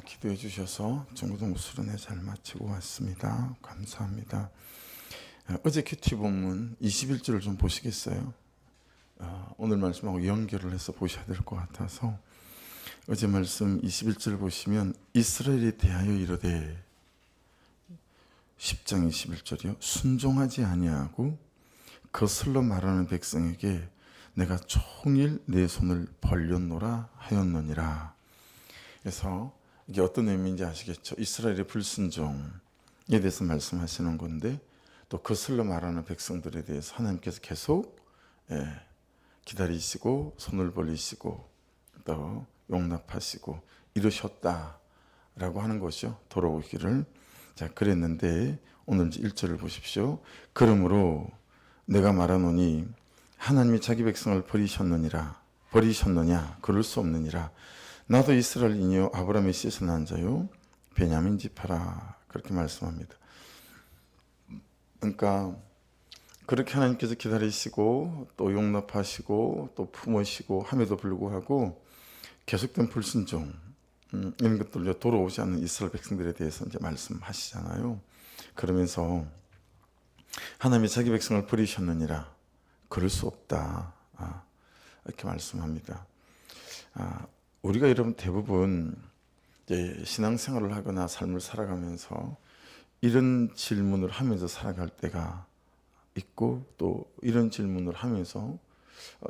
기도해 주셔서 중고등부 수련회 잘 마치고 왔습니다. 감사합니다. 어제 큐티 본문 21절을 좀 보시겠어요? 오늘 말씀하고 연결을 해서 보셔야 될 것 같아서 어제 말씀 21절 보시면 이스라엘에 대하여 이르되 10장 21절이요 순종하지 아니하고 거슬러 말하는 백성에게 내가 종일 내 손을 벌렸노라 하였느니라. 그래서 이게 어떤 의미인지 아시겠죠? 이스라엘의 불순종에 대해서 말씀하시는 건데 또 거슬러 말하는 백성들에 대해서 하나님께서 계속 기다리시고 손을 벌리시고 또 용납하시고 이러셨다라고 하는 것이죠. 돌아오기를. 자, 그랬는데 오늘 1절을 보십시오. 그러므로 내가 말하노니 하나님이 자기 백성을 버리셨느냐? 그럴 수 없느니라. 나도 이스라엘이요 아브라함의 씨에서 난 자요 베냐민 지파라. 그렇게 말씀합니다. 그러니까 그렇게 하나님께서 기다리시고 또 용납하시고 또 품으시고 함에도 불구하고 계속된 불순종 이런 것들로 돌아오지 않는 이스라엘 백성들에 대해서 이제 말씀하시잖아요. 그러면서 하나님이 자기 백성을 버리셨느니라. 그럴 수 없다. 이렇게 말씀합니다. 우리가 여러분 대부분 이제 신앙생활을 하거나 삶을 살아가면서 이런 질문을 하면서 살아갈 때가 있고 또 이런 질문을 하면서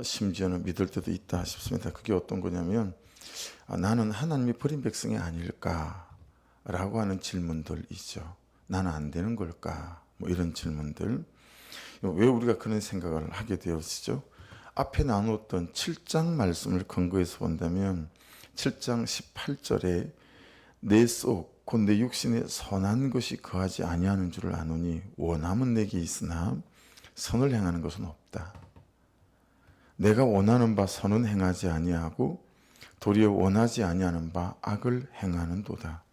심지어는 믿을 때도 있다 싶습니다. 그게 어떤 거냐면 나는 하나님이 버린 백성이 아닐까라고 하는 질문들이죠. 나는 안 되는 걸까? 뭐 이런 질문들. 왜 우리가 그런 생각을 하게 되었죠? 앞에 나누었던 7장 말씀을 근거해서 본다면 7장 18절에 내 속 곧 내 육신에 선한 것이 거하지 아니하는 줄을 아노니 원함은 내게 있으나 선을 행하는 것은 없다. 내가 원하는 바 선은 행하지 아니하고 도리어 원하지 아니하는 바 악을 행하는도다.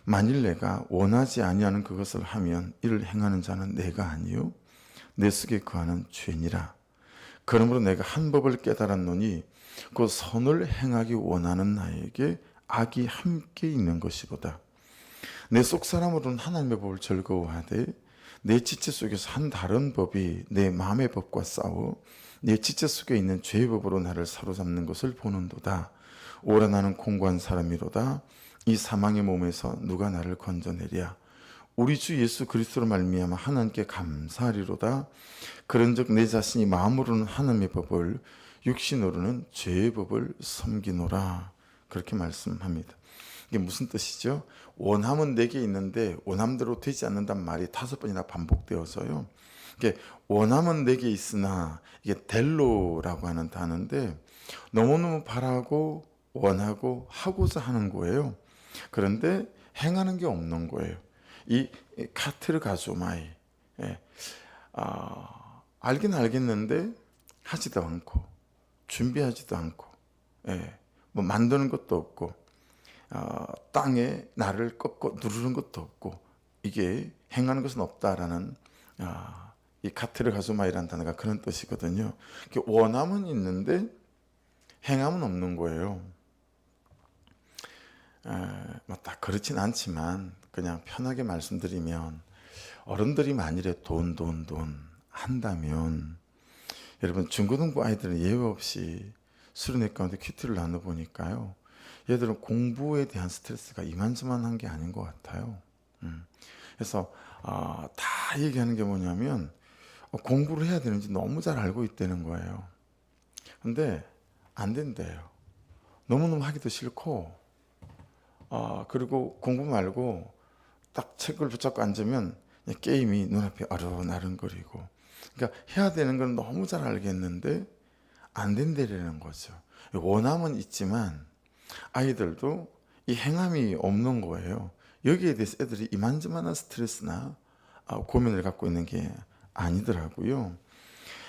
만일 내가 원하지 아니하는 그것을 하면 이를 행하는 자는 내가 아니요 내 속에 거하는 죄니라. 그러므로 내가 한 법을 깨달았노니 그 선을 행하기 원하는 나에게 악이 함께 있는 것이로다. 내 속사람으로는 하나님의 법을 즐거워하되 내 지체 속에서 한 다른 법이 내 마음의 법과 싸워 내 지체 속에 있는 죄의 법으로 나를 사로잡는 것을 보는도다. 오라 나는 공고한 사람이로다. 이 사망의 몸에서 누가 나를 건져내랴. 우리 주 예수 그리스도로 말미암아 하나님께 감사하리로다. 그런즉 내 자신이 마음으로는 하나님의 법을 육신으로는 죄의 법을 섬기노라. 그렇게 말씀합니다. 이게 무슨 뜻이죠? 원함은 내게 있는데 원함대로 되지 않는단 말이 5번이나 반복되어서요. 이게 원함은 내게 있으나 이게 델로라고 하는 단어인데 너무너무 바라고 원하고 하고자 하는 거예요. 그런데 행하는 게 없는 거예요. 이 카트를 가져오마이 알긴 알겠는데 하지도 않고 준비하지도 않고 뭐 만드는 것도 없고 땅에 나를 꺾고 누르는 것도 없고 이게 행하는 것은 없다라는 이 카트를 가져오마이라는 단어가 그런 뜻이거든요. 원함은 있는데 행함은 없는 거예요. 뭐 딱 그렇진 않지만 그냥 편하게 말씀드리면 어른들이 만일에 돈 한다면 여러분 중고등부 아이들은 예외 없이 수련회 가운데 큐티를 나눠보니까요. 얘들은 공부에 대한 스트레스가 이만저만한 게 아닌 것 같아요. 그래서 다 얘기하는 게 뭐냐면 공부를 해야 되는지 너무 잘 알고 있다는 거예요. 근데 안 된대요. 너무너무 하기도 싫고 그리고 공부 말고 딱 책을 붙잡고 앉으면 게임이 눈앞에 어른어른거리고 그러니까 해야 되는 건 너무 잘 알겠는데 안 된다라는 거죠. 원함은 있지만 아이들도 이 행함이 없는 거예요. 여기에 대해서 애들이 이만저만한 스트레스나 고민을 갖고 있는 게 아니더라고요.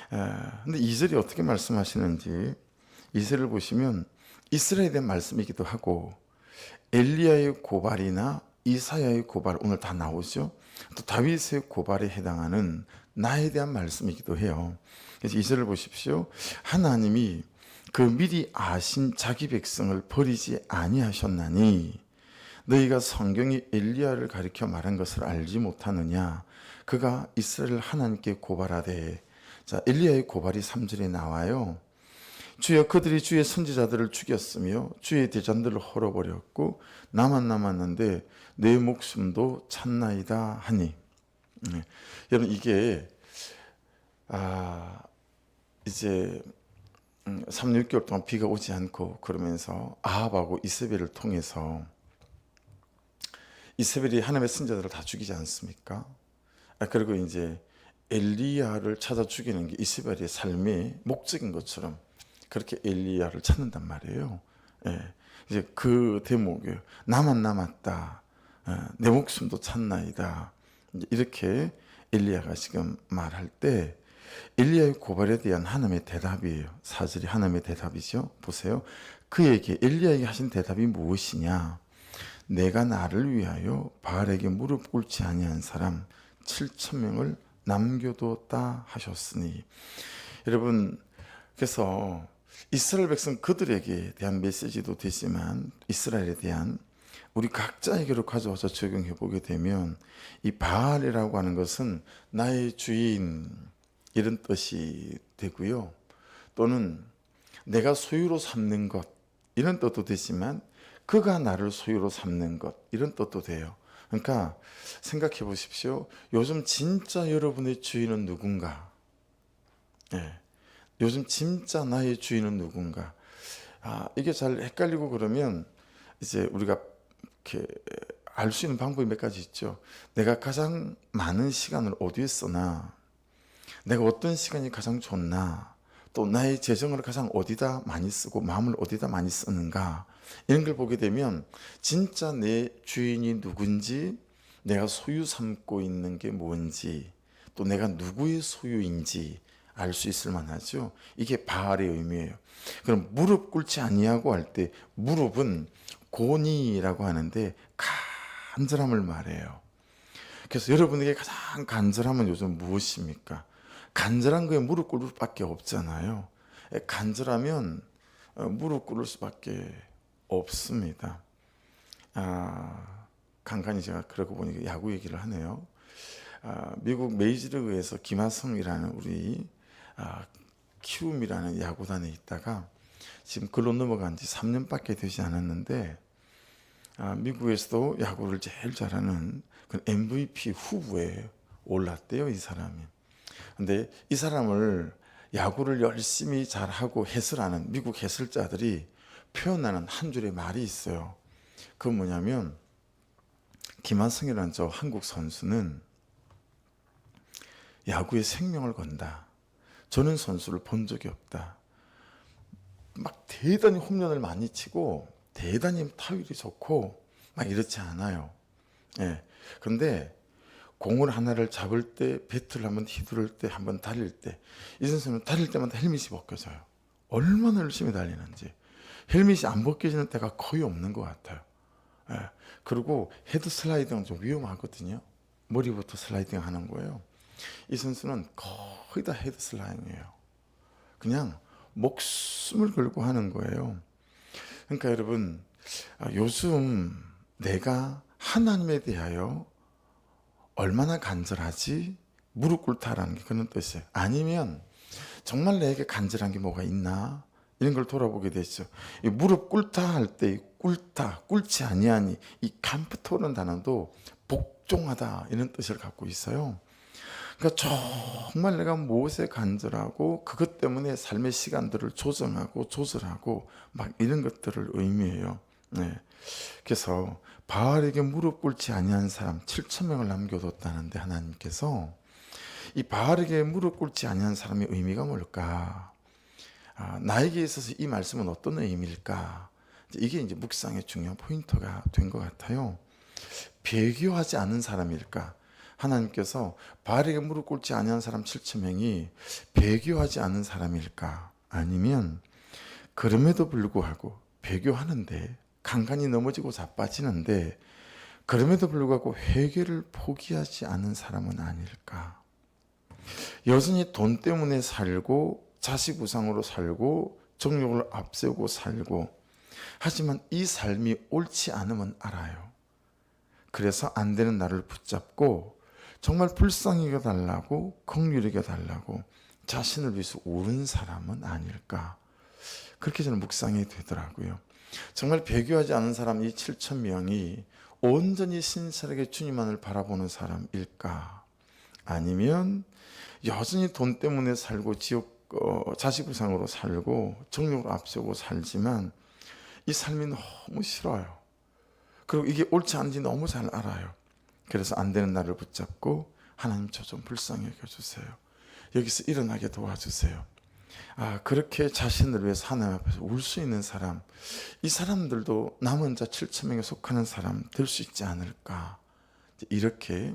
근데 2절이 어떻게 말씀하시는지 2절을 보시면 이스라엘에 대한 말씀이기도 하고 엘리야의 고발이나 이사야의 고발 오늘 다 나오죠. 또 다윗의 고발에 해당하는 나에 대한 말씀이기도 해요. 그래서 2절을 보십시오. 하나님이 그 미리 아신 자기 백성을 버리지 아니하셨나니 너희가 성경이 엘리야를 가리켜 말한 것을 알지 못하느냐? 그가 이스라엘을 하나님께 고발하되. 자, 엘리야의 고발이 3절에 나와요. 주여, 그들이 주의 선지자들을 죽였으며 주의 대전들을 헐어버렸고 나만 남았는데 내 목숨도 찾나이다 하니. 여러분, 이게 이제 3, 6개월 동안 비가 오지 않고 그러면서 아합하고 이세벨을 통해서 이세벨이 하나님의 선지자들을 다 죽이지 않습니까? 그리고 이제 엘리야를 찾아 죽이는 게 이세벨의 삶의 목적인 것처럼 그렇게 엘리야를 찾는단 말이에요. 이제 그 대목이에요. 나만 남았다. 내 목숨도 찾나이다. 이렇게 엘리야가 지금 말할 때 엘리야의 고발에 대한 하나님의 대답이에요. 4절이 하나님의 대답이죠. 보세요. 그에게 엘리야에게 하신 대답이 무엇이냐? 내가 나를 위하여 바알에게 무릎 꿇지 아니한 사람 7,000명을 남겨뒀다 하셨으니. 여러분, 그래서 이스라엘 백성 그들에게 대한 메시지도 되지만 이스라엘에 대한 우리 각자에게로 가져와서 적용해 보게 되면 이 바알이라고 하는 것은 나의 주인 이런 뜻이 되고요. 또는 내가 소유로 삼는 것 이런 뜻도 되지만 그가 나를 소유로 삼는 것 이런 뜻도 돼요. 그러니까 생각해 보십시오. 요즘 진짜 여러분의 주인은 누군가? 요즘 진짜 나의 주인은 누군가? 이게 잘 헷갈리고 그러면 이제 우리가 이렇게 알 수 있는 방법이 몇 가지 있죠. 내가 가장 많은 시간을 어디에 쓰나? 내가 어떤 시간이 가장 좋나? 또 나의 재정을 가장 어디다 많이 쓰고 마음을 어디다 많이 쓰는가? 이런 걸 보게 되면 진짜 내 주인이 누군지, 내가 소유 삼고 있는 게 뭔지, 또 내가 누구의 소유인지 알 수 있을 만하죠. 이게 바알의 의미예요. 그럼 무릎 꿇지 아니하고 할 때 무릎은 고니라고 하는데 간절함을 말해요. 그래서 여러분에게 가장 간절함은 요즘 무엇입니까? 간절한 거에 무릎 꿇을 수밖에 없잖아요. 간절하면 무릎 꿇을 수밖에 없습니다. 간간히 제가 그러고 보니까 야구 얘기를 하네요. 미국 메이저리그에서 김하성이라는 우리 키움이라는 야구단에 있다가 지금 글로 넘어간 지 3년밖에 되지 않았는데 미국에서도 야구를 제일 잘하는 그 MVP 후보에 올랐대요, 이 사람이. 근데 이 사람을 야구를 열심히 잘하고 해설하는 미국 해설자들이 표현하는 한 줄의 말이 있어요. 그건 뭐냐면 김하성이라는 저 한국 선수는 야구에 생명을 건다. 저는 선수를 본 적이 없다. 막 대단히 홈런을 많이 치고 대단히 타율이 좋고 막 이렇지 않아요. 그런데 공을 하나를 잡을 때, 배트를 한번 휘두를 때, 한번 달릴 때, 이 선수는 달릴 때마다 헬멧이 벗겨져요. 얼마나 열심히 달리는지. 헬멧이 안 벗겨지는 때가 거의 없는 것 같아요. 그리고 헤드 슬라이딩은 좀 위험하거든요. 머리부터 슬라이딩 하는 거예요. 이 선수는 거의 다 헤드 슬라이딩이에요. 그냥 목숨을 걸고 하는 거예요. 그러니까 여러분, 요즘 내가 하나님에 대하여 얼마나 간절하지? 무릎 꿇다라는 게 그런 뜻이에요. 아니면 정말 내게 간절한 게 뭐가 있나? 이런 걸 돌아보게 되죠. 이 무릎 꿇다 할 때 꿇다, 꿇지 아니하니 이 감프토라는 단어도 복종하다 이런 뜻을 갖고 있어요. 그러니까 정말 내가 무엇에 간절하고 그것 때문에 삶의 시간들을 조정하고 조절하고 막 이런 것들을 의미해요. 그래서 바알에게 무릎 꿇지 아니한 사람 7,000명을 남겨뒀다는데 하나님께서 이 바알에게 무릎 꿇지 아니한 사람의 의미가 뭘까? 나에게 있어서 이 말씀은 어떤 의미일까? 이게 이제 묵상의 중요한 포인트가 된 것 같아요. 배교하지 않은 사람일까? 하나님께서 바알에게 무릎 꿇지 아니한 사람 7,000명이 배교하지 않은 사람일까? 아니면 그럼에도 불구하고 배교하는데 간간히 넘어지고 자빠지는데 그럼에도 불구하고 회개를 포기하지 않은 사람은 아닐까? 여전히 돈 때문에 살고 자식 우상으로 살고 정욕을 앞세우고 살고 하지만 이 삶이 옳지 않음은 알아요. 그래서 안 되는 나를 붙잡고 정말 불쌍히 여겨달라고 긍휼히 여겨달라고 자신을 위해서 우는 사람은 아닐까, 그렇게 저는 묵상이 되더라고요. 정말 배교하지 않은 사람 이 7천 명이 온전히 신실하게 주님만을 바라보는 사람일까, 아니면 여전히 돈 때문에 살고 자식 불쌍으로 살고 정욕을 앞세우고 살지만 이 삶이 너무 싫어요. 그리고 이게 옳지 않은지 너무 잘 알아요. 그래서 안 되는 나를 붙잡고 하나님 저 좀 불쌍히 여겨주세요. 여기서 일어나게 도와주세요. 그렇게 자신을 위해서 하나님 앞에서 울 수 있는 사람, 이 사람들도 남은 자 7천 명에 속하는 사람 될 수 있지 않을까, 이렇게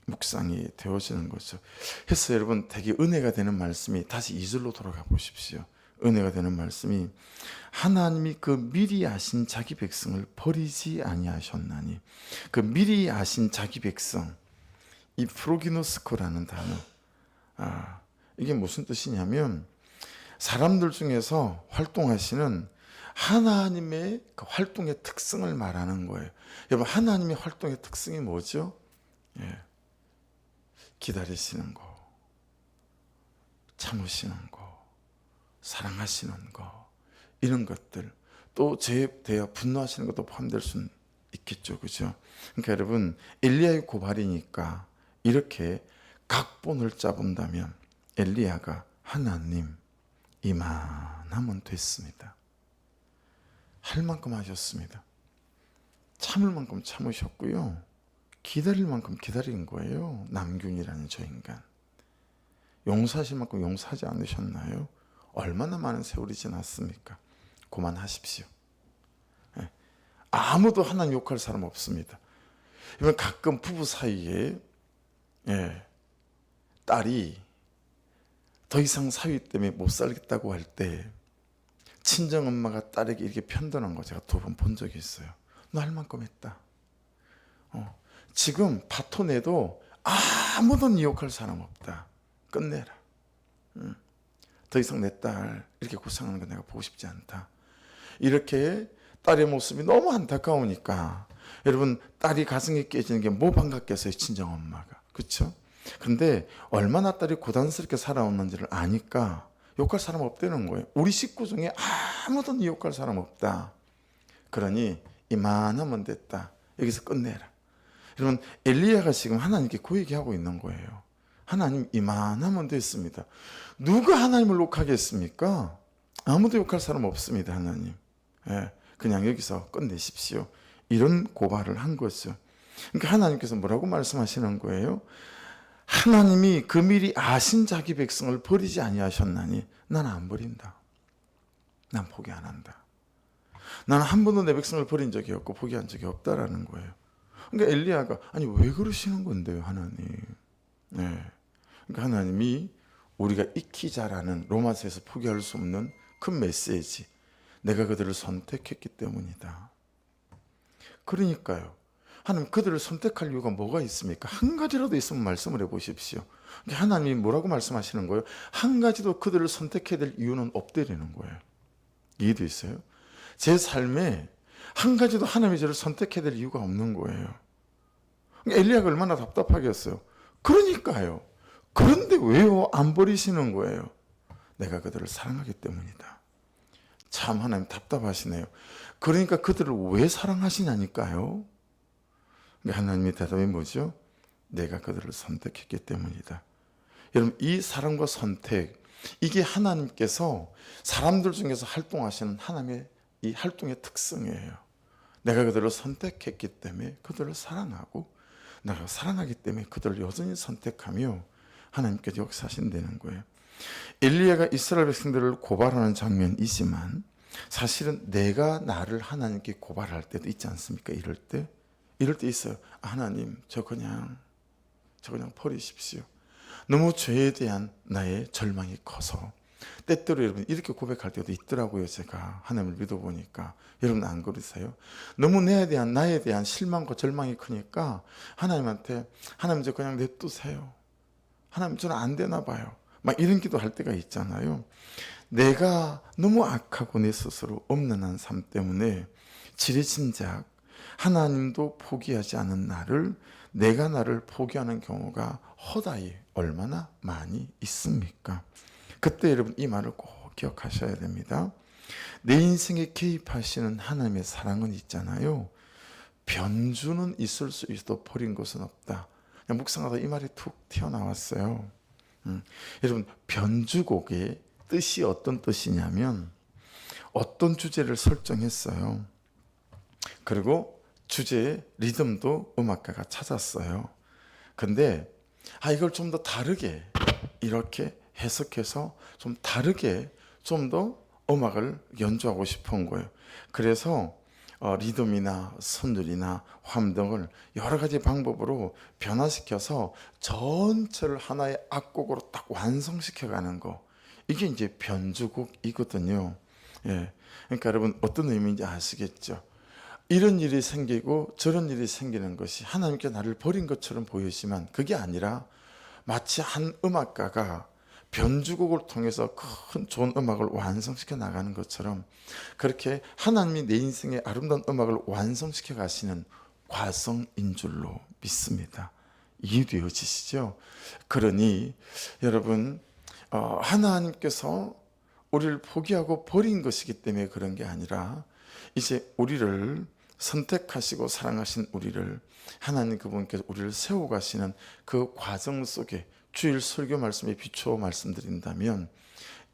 묵상이 되어지는 거죠. 해서 여러분 되게 은혜가 되는 말씀이, 다시 2절로 돌아가 보십시오. 은혜가 되는 말씀이 하나님이 그 미리 아신 자기 백성을 버리지 아니하셨나니, 그 미리 아신 자기 백성, 이 프로기노스코라는 단어, 이게 무슨 뜻이냐면 사람들 중에서 활동하시는 하나님의 그 활동의 특성을 말하는 거예요. 여러분, 하나님의 활동의 특성이 뭐죠? 기다리시는 거, 참으시는 거, 사랑하시는 거, 이런 것들, 또 죄에 대해 분노하시는 것도 포함될 수는 있겠죠, 그죠? 그러니까 여러분, 엘리야의 고발이니까 이렇게 각본을 짜본다면 엘리야가 하나님 이만하면 됐습니다. 할 만큼 하셨습니다. 참을 만큼 참으셨고요. 기다릴 만큼 기다린 거예요. 남균이라는 저 인간. 용서하실 만큼 용서하지 않으셨나요? 얼마나 많은 세월이 지났습니까? 그만하십시오. 아무도 하나님 욕할 사람 없습니다. 가끔 부부 사이에 딸이 더 이상 사위 때문에 못 살겠다고 할 때 친정엄마가 딸에게 이렇게 편드는 거 제가 2번 본 적이 있어요. 너 할 만큼 했다. 지금 파토내도 아무도 네 욕할 사람 없다. 끝내라. 더 이상 내 딸 이렇게 고생하는 거 내가 보고 싶지 않다. 이렇게 딸의 모습이 너무 안타까우니까, 여러분, 딸이 가슴이 깨지는 게 뭐 반갑겠어요, 친정엄마가. 그렇죠? 근데 얼마나 딸이 고단스럽게 살아왔는지를 아니까 욕할 사람 없다는 거예요. 우리 식구 중에 아무도 네 욕할 사람 없다. 그러니 이만하면 됐다. 여기서 끝내라. 여러분, 엘리야가 지금 하나님께 그 얘기하고 있는 거예요. 하나님 이만하면 됐습니다. 누가 하나님을 욕하겠습니까? 아무도 욕할 사람 없습니다, 하나님. 그냥 여기서 끝내십시오. 이런 고발을 한 거죠. 그러니까 하나님께서 뭐라고 말씀하시는 거예요? 하나님이 그 미리 아신 자기 백성을 버리지 아니하셨나니, 나는 안 버린다. 난 포기 안 한다. 나는 한 번도 내 백성을 버린 적이 없고 포기한 적이 없다라는 거예요. 그러니까 엘리야가, 아니 왜 그러시는 건데요, 하나님? 그러니까 하나님이 우리가 익히 잘 아는 로마서에서 포기할 수 없는 큰 메시지, 내가 그들을 선택했기 때문이다. 그러니까요, 하나님 그들을 선택할 이유가 뭐가 있습니까? 한 가지라도 있으면 말씀을 해보십시오. 하나님이 뭐라고 말씀하시는 거예요? 한 가지도 그들을 선택해야 될 이유는 없다라는 거예요. 이해도 있어요? 제 삶에 한 가지도 하나님이 저를 선택해야 될 이유가 없는 거예요. 엘리야가 얼마나 답답하겠어요. 그러니까요. 그런데 왜요? 안 버리시는 거예요. 내가 그들을 사랑하기 때문이다. 참 하나님 답답하시네요. 그러니까 그들을 왜 사랑하시냐니까요. 하나님의 대답이 뭐죠? 내가 그들을 선택했기 때문이다. 여러분, 이 사랑과 선택, 이게 하나님께서 사람들 중에서 활동하시는 하나님의 이 활동의 특성이에요. 내가 그들을 선택했기 때문에 그들을 사랑하고, 내가 사랑하기 때문에 그들을 여전히 선택하며 하나님께서 역사하신다는 거예요. 엘리야가 이스라엘 백성들을 고발하는 장면이지만 사실은 내가 나를 하나님께 고발할 때도 있지 않습니까? 이럴 때 있어요. 하나님, 저 그냥 버리십시오. 너무 죄에 대한 나의 절망이 커서. 때때로 여러분 이렇게 고백할 때도 있더라고요. 제가 하나님을 믿어보니까. 여러분 안 그러세요? 너무 나에 대한 실망과 절망이 크니까 하나님한테, 하나님 저 그냥 냅두세요. 하나님 저는 안 되나 봐요. 막 이런 기도할 때가 있잖아요. 내가 너무 악하고 내 스스로 엄난한 삶 때문에 지레짐작 하나님도 포기하지 않은 나를 내가 나를 포기하는 경우가 허다히 얼마나 많이 있습니까? 그때 여러분 이 말을 꼭 기억하셔야 됩니다. 내 인생에 개입하시는 하나님의 사랑은 있잖아요. 변주는 있을 수 있어도 버린 것은 없다. 그냥 묵상하다 이 말이 툭 튀어나왔어요. 여러분 변주곡의 뜻이 어떤 뜻이냐면 어떤 주제를 설정했어요. 그리고 주제의 리듬도 음악가가 찾았어요. 근데 이걸 좀 더 다르게 이렇게 해석해서 좀 다르게 좀 더 음악을 연주하고 싶은 거예요. 그래서 리듬이나 선율이나 화음 등을 여러 가지 방법으로 변화시켜서 전체를 하나의 악곡으로 딱 완성시켜가는 거, 이게 이제 변주곡이거든요. 예. 그러니까 여러분 어떤 의미인지 아시겠죠? 이런 일이 생기고 저런 일이 생기는 것이 하나님께 나를 버린 것처럼 보이지만 그게 아니라 마치 한 음악가가 변주곡을 통해서 큰 좋은 음악을 완성시켜 나가는 것처럼 그렇게 하나님이 내 인생의 아름다운 음악을 완성시켜 가시는 과정인 줄로 믿습니다. 이해되어지시죠? 그러니 여러분 하나님께서 우리를 포기하고 버린 것이기 때문에 그런 게 아니라 이제 우리를 선택하시고 사랑하신 우리를 하나님 그분께서 우리를 세워가시는 그 과정 속에 주일 설교 말씀에 비추어 말씀드린다면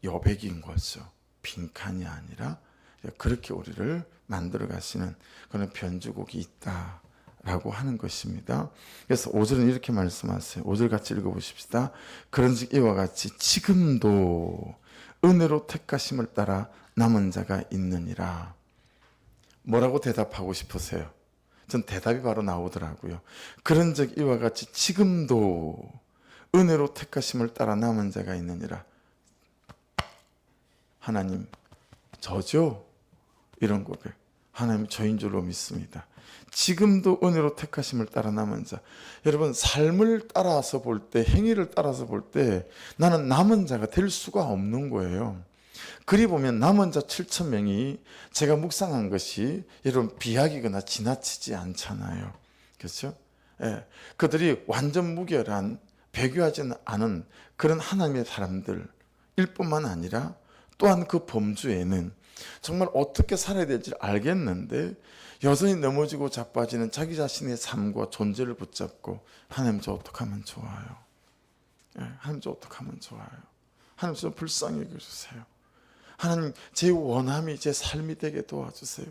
여백인 거죠. 빈칸이 아니라 그렇게 우리를 만들어 가시는 그런 변주곡이 있다라고 하는 것입니다. 그래서 5절은 이렇게 말씀하세요. 5절 같이 읽어보십시다. 그런즉 이와 같이 지금도 은혜로 택하심을 따라 남은 자가 있느니라. 뭐라고 대답하고 싶으세요? 전 대답이 바로 나오더라고요. 그런즉 이와 같이 지금도 은혜로 택하심을 따라 남은 자가 있느니라. 하나님 저죠? 이런 고백. 하나님 저인 줄로 믿습니다. 지금도 은혜로 택하심을 따라 남은 자. 여러분 삶을 따라서 볼 때, 행위를 따라서 볼 때 나는 남은 자가 될 수가 없는 거예요. 그리 보면 남은 자 7천 명이 제가 묵상한 것이 여러분 비약이거나 지나치지 않잖아요. 그렇죠? 예. 그들이 완전 무결한 배교하지 않은 그런 하나님의 사람들일 뿐만 아니라 또한 그 범주에는 정말 어떻게 살아야 될지 알겠는데 여전히 넘어지고 자빠지는 자기 자신의 삶과 존재를 붙잡고 하나님 저 어떻게 하면 좋아요? 예, 하나님 저 어떻게 하면 좋아요? 하나님 저 불쌍히 여겨주세요. 하나님 제 원함이 제 삶이 되게 도와주세요.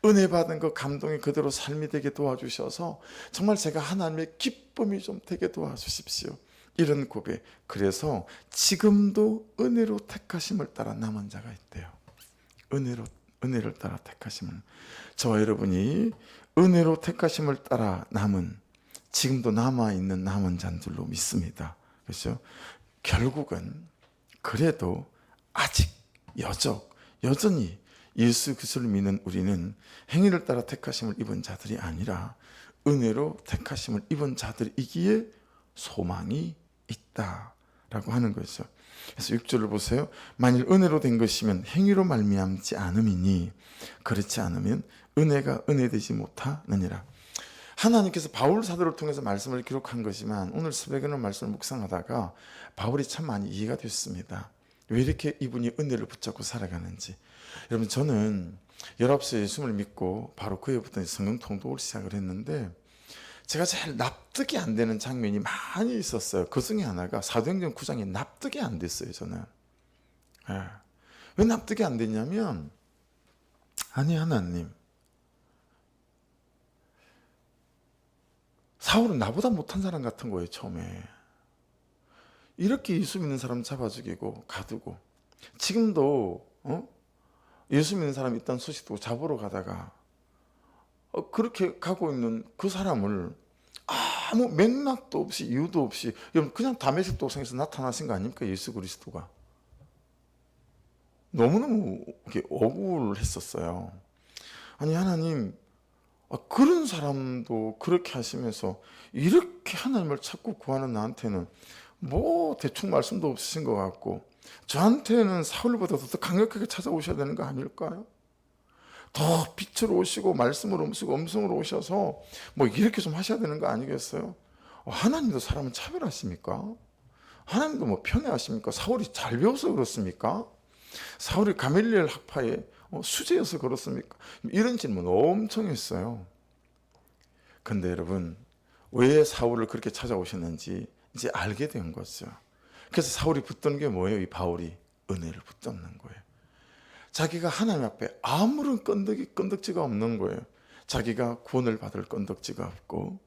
은혜 받은 그 감동이 그대로 삶이 되게 도와주셔서 정말 제가 하나님의 기쁨이 좀 되게 도와주십시오. 이런 고백. 그래서 지금도 은혜로 택하심을 따라 남은 자가 있대요. 은혜를 따라 택하심을. 저와 여러분이 은혜로 택하심을 따라 남은 지금도 남아있는 남은 자들로 믿습니다. 그렇죠? 결국은 그래도 아직 여전히 예수 그리스도를 믿는 우리는 행위를 따라 택하심을 입은 자들이 아니라 은혜로 택하심을 입은 자들이기에 소망이 있다라고 하는 거죠. 그래서 6절을 보세요. 만일 은혜로 된 것이면 행위로 말미암지 않음이니 그렇지 않으면 은혜가 은혜되지 못하느니라. 하나님께서 바울 사도를 통해서 말씀을 기록한 거지만 오늘 새벽에는 말씀을 묵상하다가 바울이 참 많이 이해가 됐습니다. 왜 이렇게 이분이 은혜를 붙잡고 살아가는지. 여러분 저는 19세에 예수를 믿고 바로 그 해부터 성경 통독을 시작을 했는데 제가 제일 납득이 안 되는 장면이 많이 있었어요. 그 중에 하나가 사도행전 9장이 납득이 안 됐어요. 저는. 왜 납득이 안 됐냐면 아니 하나님 사울은 나보다 못한 사람 같은 거예요. 처음에. 이렇게 예수 믿는 사람 잡아 죽이고 가두고 지금도 예수 믿는 사람이 있다는 소식도 잡으러 가다가 그렇게 가고 있는 그 사람을 아무 맥락도 없이 이유도 없이 그냥 다메섹 도성에서 나타나신 거 아닙니까? 예수 그리스도가. 너무너무 억울했었어요. 아니 하나님 그런 사람도 그렇게 하시면서 이렇게 하나님을 찾고 구하는 나한테는 뭐 대충 말씀도 없으신 것 같고 저한테는 사울보다 더 강력하게 찾아오셔야 되는 거 아닐까요? 더 빛으로 오시고 말씀으로 오시고 음성으로 오셔서 뭐 이렇게 좀 하셔야 되는 거 아니겠어요? 하나님도 사람을 차별하십니까? 하나님도 뭐 편애하십니까? 사울이 잘 배워서 그렇습니까? 사울이 가멜리엘 학파의 수재여서 그렇습니까? 이런 질문 엄청 했어요. 근데 여러분, 왜 사울을 그렇게 찾아오셨는지 이제 알게 된 거죠. 그래서 사울이 붙던 게 뭐예요? 이 바울이 은혜를 붙잡는 거예요. 자기가 하나님 앞에 아무런 건덕지가 없는 거예요. 자기가 구원을 받을 건덕지가 없고,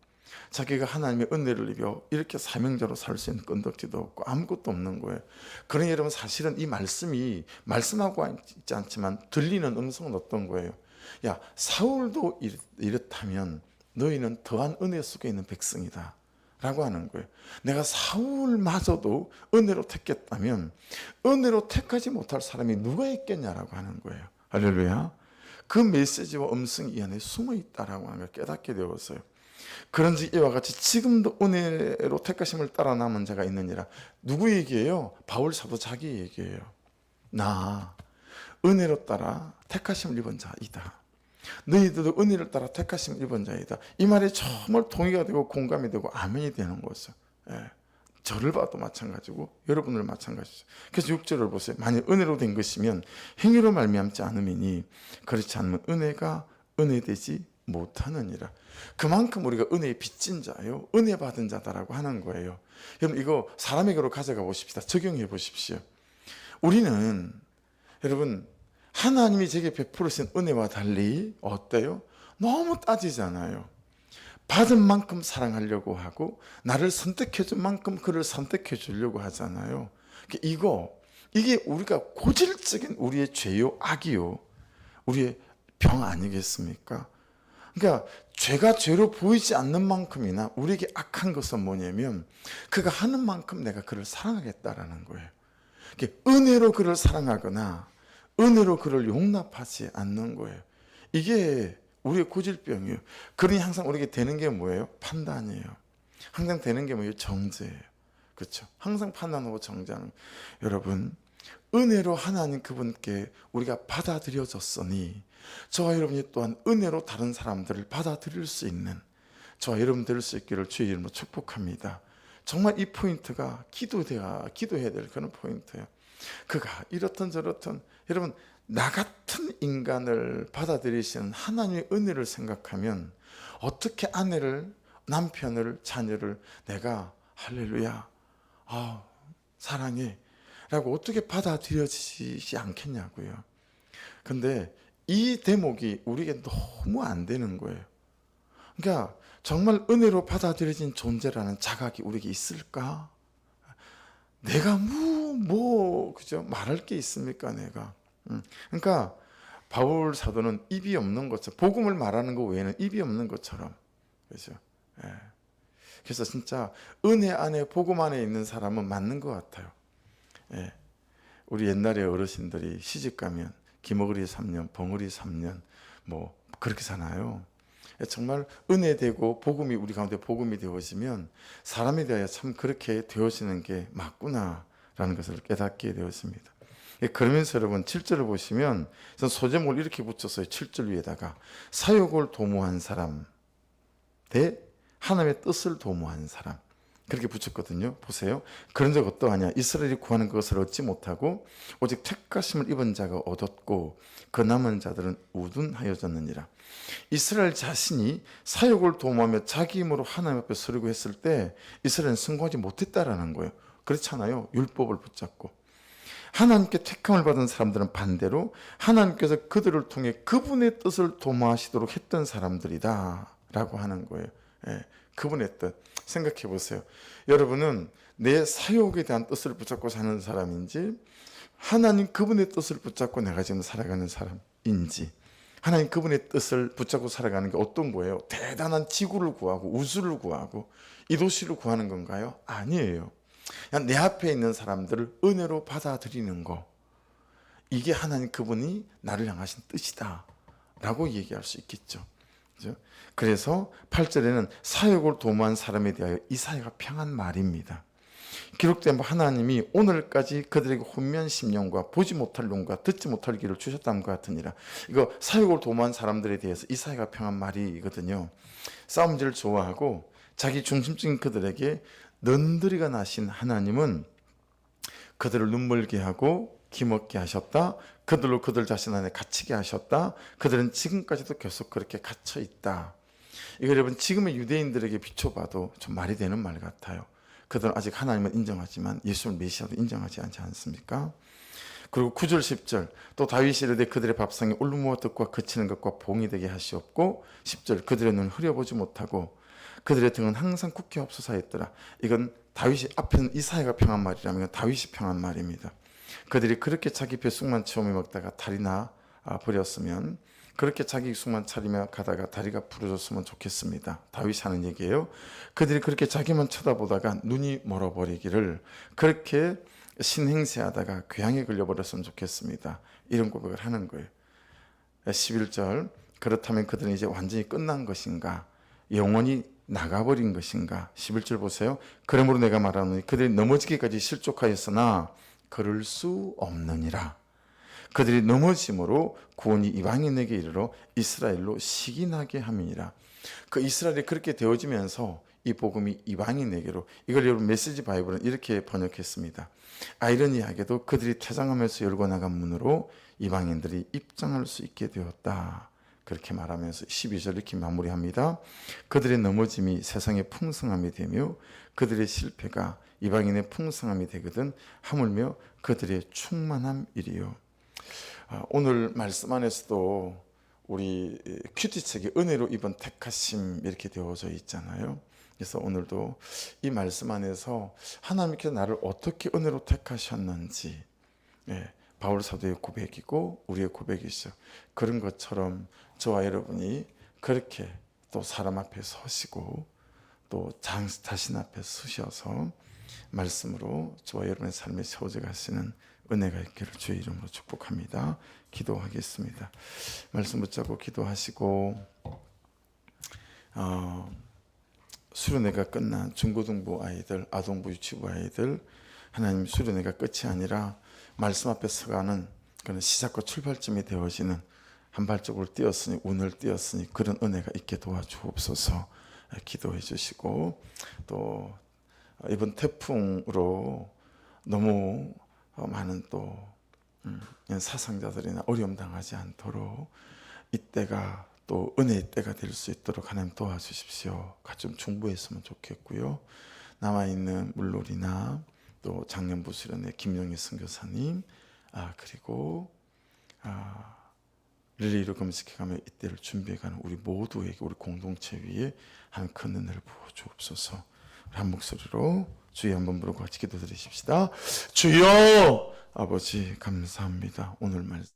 자기가 하나님의 은혜를 입어 이렇게 사명자로 살 수 있는 건덕지도 없고 아무것도 없는 거예요. 그러니 여러분, 사실은 이 말씀이 말씀하고 있지 않지만 들리는 음성은 어떤 거예요? 야, 사울도 이렇다면 너희는 더한 은혜 속에 있는 백성이다 라고 하는 거예요. 내가 사울마저도 은혜로 택했다면 은혜로 택하지 못할 사람이 누가 있겠냐라고 하는 거예요. 할렐루야. 그 메시지와 음성이 이 안에 숨어 있다라고 하는 걸 깨닫게 되었어요. 그런지 이와 같이 지금도 은혜로 택하심을 따라 남은 자가 있느니라. 누구 얘기예요? 바울 사도 자기 얘기예요. 나 은혜로 따라 택하심을 입은 자이다. 너희들도 은혜를 따라 택하심을 입은 자이다. 이 말이 정말 동의가 되고 공감이 되고 아멘이 되는 거죠. 예. 저를 봐도 마찬가지고 여러분을 마찬가지죠. 그래서 6절을 보세요. 만약 은혜로 된 것이면 행위로 말미암지 않음이니 그렇지 않으면 은혜가 은혜되지 못하느니라. 그만큼 우리가 은혜의 빚진 자요, 은혜 받은 자다라고 하는 거예요. 여러분, 이거 사람에게로 가져가 보십시다. 적용해 보십시오. 우리는 여러분, 하나님이 제게 베풀으신 은혜와 달리 어때요? 너무 따지잖아요. 받은 만큼 사랑하려고 하고 나를 선택해 준 만큼 그를 선택해 주려고 하잖아요. 이게 우리가 고질적인 우리의 죄요, 악이요, 우리의 병 아니겠습니까? 그러니까 죄가 죄로 보이지 않는 만큼이나 우리에게 악한 것은 뭐냐면 그가 하는 만큼 내가 그를 사랑하겠다라는 거예요. 은혜로 그를 사랑하거나 은혜로 그를 용납하지 않는 거예요. 이게 우리의 고질병이에요. 그러니 항상 우리에게 되는 게 뭐예요? 판단이에요. 항상 되는 게 뭐예요? 정죄예요. 그렇죠? 항상 판단하고 정죄하는. 여러분, 은혜로 하나님 그분께 우리가 받아들여졌으니 저와 여러분이 또한 은혜로 다른 사람들을 받아들일 수 있는 저와 여러분 될 수 있기를 주의 이름으로 축복합니다. 정말 이 포인트가 기도해야 될 그런 포인트예요. 그가 이렇든 저렇든 여러분, 나 같은 인간을 받아들이시는 하나님의 은혜를 생각하면 어떻게 아내를, 남편을, 자녀를 내가 할렐루야, 사랑해 라고 어떻게 받아들여지지 않겠냐고요. 근데 이 대목이 우리에게 너무 안 되는 거예요. 그러니까 정말 은혜로 받아들여진 존재라는 자각이 우리에게 있을까? 내가 그죠? 말할 게 있습니까, 내가? 그러니까 바울 사도는 입이 없는 것처럼, 복음을 말하는 것 외에는 입이 없는 것처럼, 그죠? 예. 그래서 진짜 은혜 안에, 복음 안에 있는 사람은 맞는 것 같아요. 예. 우리 옛날에 어르신들이 시집 가면 기머거리 3년, 벙어리 3년, 뭐 그렇게 사나요? 정말 은혜되고 복음이 우리 가운데 복음이 되어지면 사람에 대하여 참 그렇게 되어지는 게 맞구나라는 것을 깨닫게 되었습니다. 그러면서 여러분 7절을 보시면 소제목을 이렇게 붙였어요. 7절 위에다가 사욕을 도모한 사람 대 하나님의 뜻을 도모한 사람, 그렇게 붙였거든요. 보세요. 그런 적 어떠하냐? 이스라엘이 구하는 것을 얻지 못하고 오직 택하심을 입은 자가 얻었고 그 남은 자들은 우둔하여졌느니라. 이스라엘 자신이 사욕을 도모하며 자기 힘으로 하나님 앞에 서려고 했을 때 이스라엘은 성공하지 못했다라는 거예요. 그렇잖아요. 율법을 붙잡고. 하나님께 택함을 받은 사람들은 반대로 하나님께서 그들을 통해 그분의 뜻을 도모하시도록 했던 사람들이다 라고 하는 거예요. 예, 그분의 뜻. 생각해 보세요. 여러분은 내 사욕에 대한 뜻을 붙잡고 사는 사람인지, 하나님 그분의 뜻을 붙잡고 내가 지금 살아가는 사람인지. 하나님 그분의 뜻을 붙잡고 살아가는 게 어떤 거예요? 대단한 지구를 구하고 우주를 구하고 이 도시를 구하는 건가요? 아니에요. 그냥 내 앞에 있는 사람들을 은혜로 받아들이는 거, 이게 하나님 그분이 나를 향하신 뜻이다 라고 얘기할 수 있겠죠. 그죠? 그래서 8절에는 사욕을 도모한 사람에 대하여 이사야가 평한 말입니다. 기록된 하나님이 오늘까지 그들에게 혼미한 심령과 보지 못할 눈과 듣지 못할 귀를 주셨다는 것 같으니라. 이거 사역을 도모한 사람들에 대해서 이사야가 평한 말이거든요. 싸움질을 좋아하고 자기 중심적인 그들에게 넌더리가 나신 하나님은 그들을 눈멀게 하고 기먹게 하셨다. 그들로 그들 자신 안에 갇히게 하셨다. 그들은 지금까지도 계속 그렇게 갇혀 있다. 이거 여러분 지금의 유대인들에게 비춰봐도 좀 말이 되는 말 같아요. 그들은 아직 하나님을 인정하지만 예수를 메시아도 인정하지 않지 않습니까? 그리고 9절 10절 또 다윗이 이르되 그들의 밥상에 울무와 득과 그치는 것과 봉이 되게 하시옵고 10절 그들의 눈을 흐려보지 못하고 그들의 등은 항상 굳게없어서 했더라. 이건 다윗이 앞에는 이사야가 평한 말이라면 이건 다윗이 평한 말입니다. 그들이 그렇게 자기 뱃속만 체험해 먹다가 다리 나 버렸으면 그렇게 자기 육숙만 차리며 가다가 다리가 부러졌으면 좋겠습니다. 다윗이 하는 얘기예요. 그들이 그렇게 자기만 쳐다보다가 눈이 멀어버리기를 그렇게 신행세하다가 괴양에 걸려버렸으면 좋겠습니다. 이런 고백을 하는 거예요. 11절 그렇다면 그들은 이제 완전히 끝난 것인가? 영원히 나가버린 것인가? 11절 보세요. 그러므로 내가 말하노니 그들이 넘어지기까지 실족하였으나 그럴 수 없느니라. 그들이 넘어짐으로 구원이 이방인에게 이르러 이스라엘로 시기나게 함이니라. 그 이스라엘이 그렇게 되어지면서 이 복음이 이방인에게로, 이걸 여러분 메시지 바이블은 이렇게 번역했습니다. 아이러니하게도 그들이 퇴장하면서 열고 나간 문으로 이방인들이 입장할 수 있게 되었다. 그렇게 말하면서 12절 이렇게 마무리합니다. 그들의 넘어짐이 세상의 풍성함이 되며 그들의 실패가 이방인의 풍성함이 되거든 하물며 그들의 충만함이리요. 오늘 말씀 안에서도 우리 큐티책에 은혜로 입은 택하심 이렇게 되어져 있잖아요. 그래서 오늘도 이 말씀 안에서 하나님께서 나를 어떻게 은혜로 택하셨는지, 바울 사도의 고백이고 우리의 고백이죠. 그런 것처럼 저와 여러분이 그렇게 또 사람 앞에 서시고 또 자신 앞에 서셔서 말씀으로 저와 여러분의 삶에 세워져 가시는 은혜가 있기를 주의 이름으로 축복합니다. 기도하겠습니다. 말씀 붙잡고 기도하시고 수련회가 끝난 중고등부 아이들, 아동부 유치부 아이들, 하나님 수련회가 끝이 아니라 말씀 앞에 서가는 그런 시작과 출발점이 되어지는 한 발짝으로 뛰었으니 운을 띄었으니 그런 은혜가 있게 도와주옵소서. 기도해 주시고 또 이번 태풍으로 너무 많은 또 사상자들이나 어려움 당하지 않도록 이때가 또 은혜의 때가 될 수 있도록 하나님 도와주십시오. 좀 중보했으면 좋겠고요. 남아있는 물놀이나 또 작년부 수련회 김영희 선교사님 그리고 릴리로 금식해가며 이때를 준비해가는 우리 모두에게 우리 공동체 위에 한 큰 은혜를 부어주옵소서. 한 목소리로 주여 한번 부르고 같이 기도드리십시다. 주여 아버지 감사합니다. 오늘 말씀